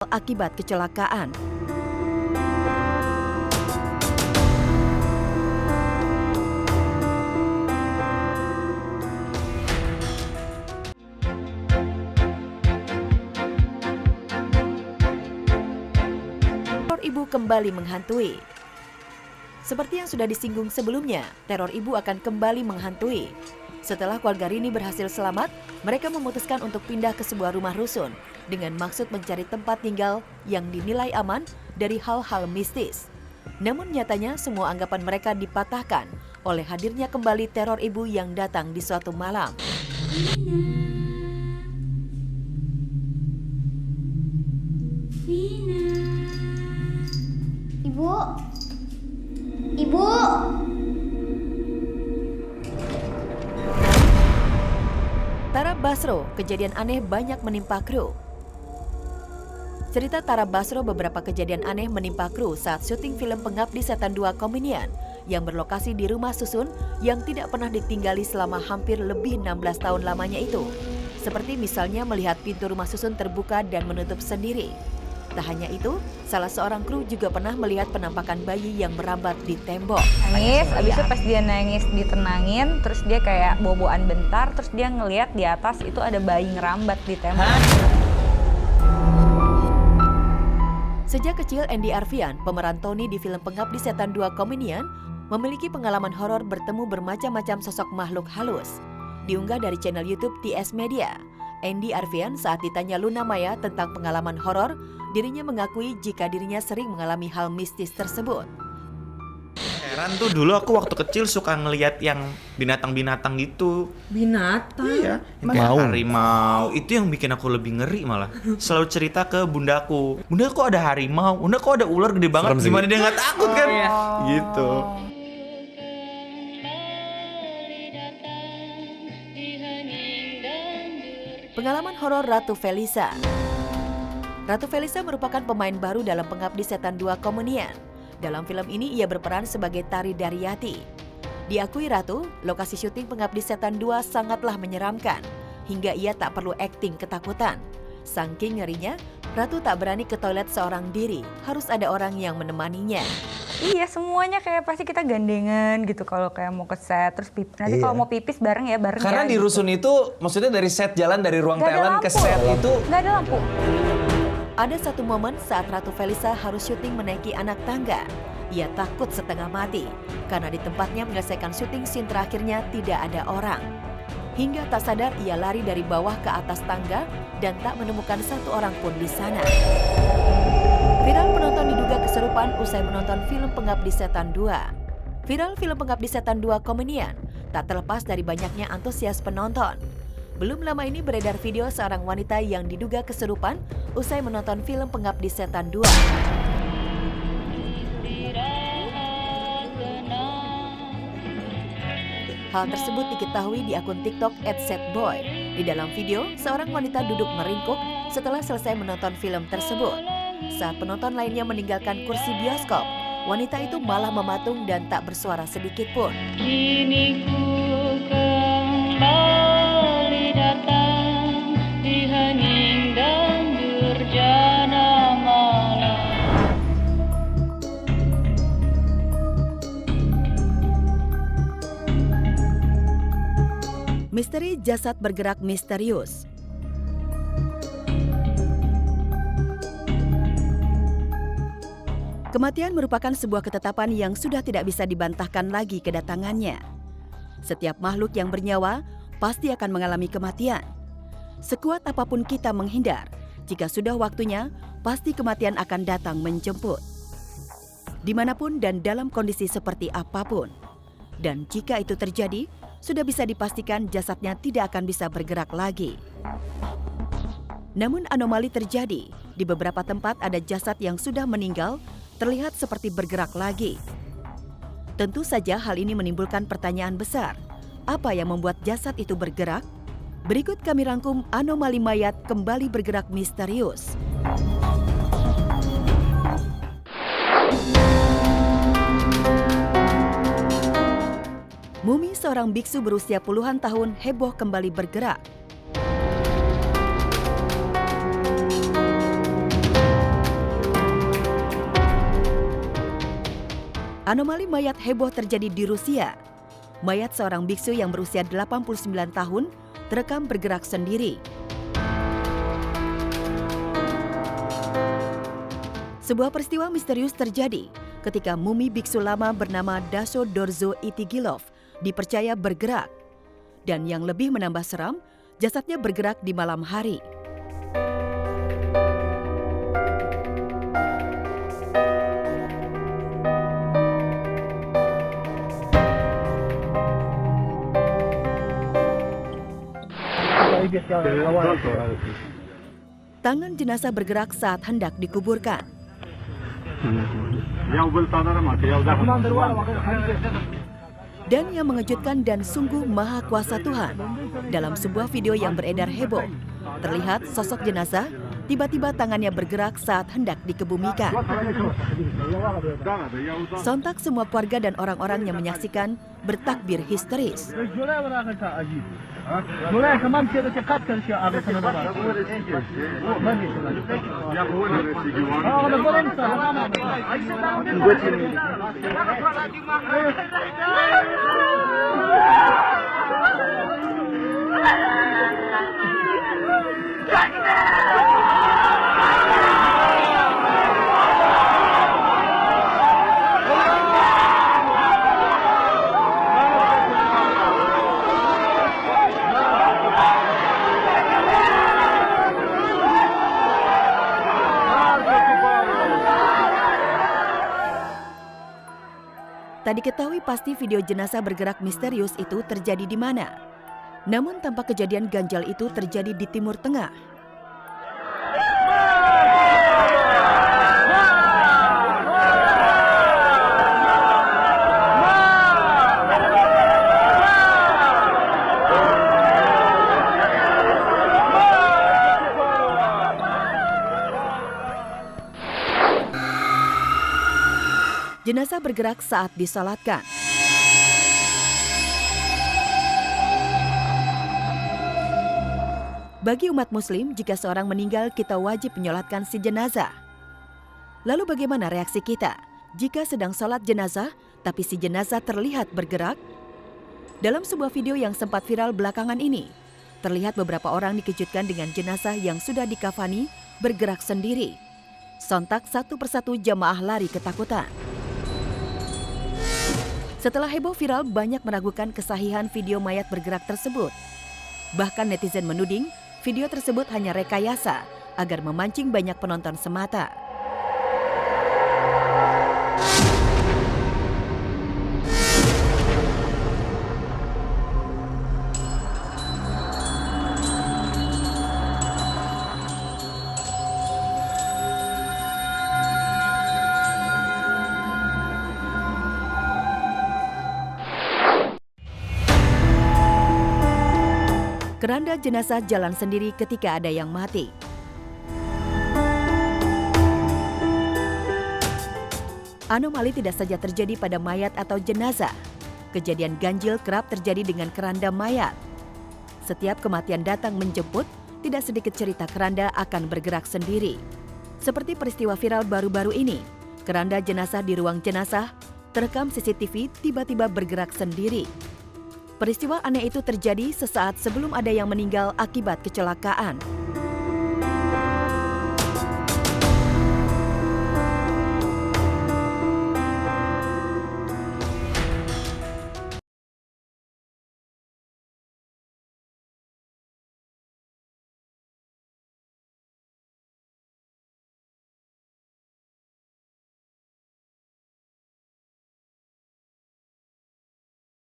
akibat kecelakaan. Teror ibu kembali menghantui. Seperti yang sudah disinggung sebelumnya, teror ibu akan kembali menghantui. Setelah keluarga Rini berhasil selamat, mereka memutuskan untuk pindah ke sebuah rumah rusun dengan maksud mencari tempat tinggal yang dinilai aman dari hal-hal mistis. Namun nyatanya semua anggapan mereka dipatahkan oleh hadirnya kembali teror ibu yang datang di suatu malam. Ibu. Ibu. Tara Basro, kejadian aneh banyak menimpa kru. Cerita Tara Basro beberapa kejadian aneh menimpa kru saat syuting film Pengabdi Setan 2 Kominian yang berlokasi di rumah susun yang tidak pernah ditinggali selama hampir lebih 16 tahun lamanya itu. Seperti misalnya melihat pintu rumah susun terbuka dan menutup sendiri. Tak hanya itu, salah seorang kru juga pernah melihat penampakan bayi yang merambat di tembok. Nangis, abis itu pas dia nangis ditenangin, terus dia kayak boboan bentar, terus dia ngeliat di atas itu ada bayi ngerambat di tembok. Sejak kecil, Andy Arfian, pemeran Tony di film Pengabdi Setan 2 Kominian, memiliki pengalaman horor bertemu bermacam-macam sosok makhluk halus. Diunggah dari channel YouTube TS Media, Andy Arfian saat ditanya Luna Maya tentang pengalaman horor, dirinya mengakui jika dirinya sering mengalami hal mistis tersebut. Heran tuh dulu aku waktu kecil suka ngelihat yang binatang-binatang gitu. Binatang? Iya, yang kayak harimau. Itu yang bikin aku lebih ngeri malah. Selalu cerita ke bundaku. Bundaku ada harimau, bundaku ada ular gede banget. Gimana dia nggak takut kan? Iya. Gitu. Pengalaman horor Ratu Felisa. Ratu Felisa merupakan pemain baru dalam Pengabdi Setan 2 Kominian. Dalam film ini ia berperan sebagai Tari Daryati. Diakui Ratu, lokasi syuting Pengabdi Setan 2 sangatlah menyeramkan, hingga ia tak perlu akting ketakutan. Saking ngerinya, Ratu tak berani ke toilet seorang diri, harus ada orang yang menemaninya. Iya, semuanya kayak pasti kita gandengan gitu kalau kayak mau ke set, terus nanti kalau mau pipis bareng ya bareng. Karena ya, di gitu. rusun itu maksudnya dari set jalan dari ruang talent ke set itu Nggak ada lampu. Ada satu momen saat Ratu Felisa harus syuting menaiki anak tangga. Ia takut setengah mati karena di tempatnya menyelesaikan syuting scene terakhirnya tidak ada orang. Hingga tak sadar ia lari dari bawah ke atas tangga dan tak menemukan satu orang pun di sana. Viral penonton diduga kesurupan usai menonton film Pengabdi Setan 2. Viral film Pengabdi Setan 2 Kominian tak terlepas dari banyaknya antusias penonton. Belum lama ini beredar video seorang wanita yang diduga kesurupan usai menonton film Pengabdi Setan 2. Hal tersebut diketahui di akun TikTok @setboy. Di dalam video, seorang wanita duduk meringkuk setelah selesai menonton film tersebut. Saat penonton lainnya meninggalkan kursi bioskop, wanita itu malah mematung dan tak bersuara sedikit pun. Kini ku kembali datang di hening dan durjana malam. Misteri jasad bergerak misterius. Kematian merupakan sebuah ketetapan yang sudah tidak bisa dibantahkan lagi kedatangannya. Setiap makhluk yang bernyawa pasti akan mengalami kematian. Sekuat apapun kita menghindar, jika sudah waktunya, pasti kematian akan datang menjemput. Dimanapun dan dalam kondisi seperti apapun. Dan jika itu terjadi, sudah bisa dipastikan jasadnya tidak akan bisa bergerak lagi. Namun anomali terjadi. Di beberapa tempat ada jasad yang sudah meninggal, terlihat seperti bergerak lagi. Tentu saja hal ini menimbulkan pertanyaan besar. Apa yang membuat jasad itu bergerak? Berikut kami rangkum anomali mayat kembali bergerak misterius. Mumi seorang biksu berusia puluhan tahun heboh kembali bergerak. Anomali mayat heboh terjadi di Rusia. Mayat seorang biksu yang berusia 89 tahun terekam bergerak sendiri. Sebuah peristiwa misterius terjadi ketika mumi biksu lama bernama Daso Dorzo Itigilov dipercaya bergerak. Dan yang lebih menambah seram, jasadnya bergerak di malam hari. Tangan jenazah bergerak saat hendak dikuburkan. Dan yang mengejutkan dan sungguh maha kuasa Tuhan, dalam sebuah video yang beredar heboh, terlihat sosok jenazah tiba-tiba tangannya bergerak saat hendak dikebumikan. Sontak semua keluarga dan orang-orang yang menyaksikan bertakbir histeris. Tak diketahui pasti video jenazah bergerak misterius itu terjadi di mana. Namun tampak kejadian ganjal itu terjadi di Timur Tengah. Jenazah bergerak saat disolatkan. Bagi umat muslim, jika seorang meninggal kita wajib menyolatkan si jenazah. Lalu bagaimana reaksi kita jika sedang sholat jenazah tapi si jenazah terlihat bergerak? Dalam sebuah video yang sempat viral belakangan ini, terlihat beberapa orang dikejutkan dengan jenazah yang sudah dikafani bergerak sendiri. Sontak satu persatu jamaah lari ketakutan. Setelah heboh viral, banyak meragukan kesahihan video mayat bergerak tersebut. Bahkan netizen menuding video tersebut hanya rekayasa agar memancing banyak penonton semata. Keranda jenazah jalan sendiri ketika ada yang mati. Anomali tidak saja terjadi pada mayat atau jenazah. Kejadian ganjil kerap terjadi dengan keranda mayat. Setiap kematian datang menjemput, tidak sedikit cerita keranda akan bergerak sendiri. Seperti peristiwa viral baru-baru ini, keranda jenazah di ruang jenazah terekam CCTV tiba-tiba bergerak sendiri. Peristiwa aneh itu terjadi sesaat sebelum ada yang meninggal akibat kecelakaan.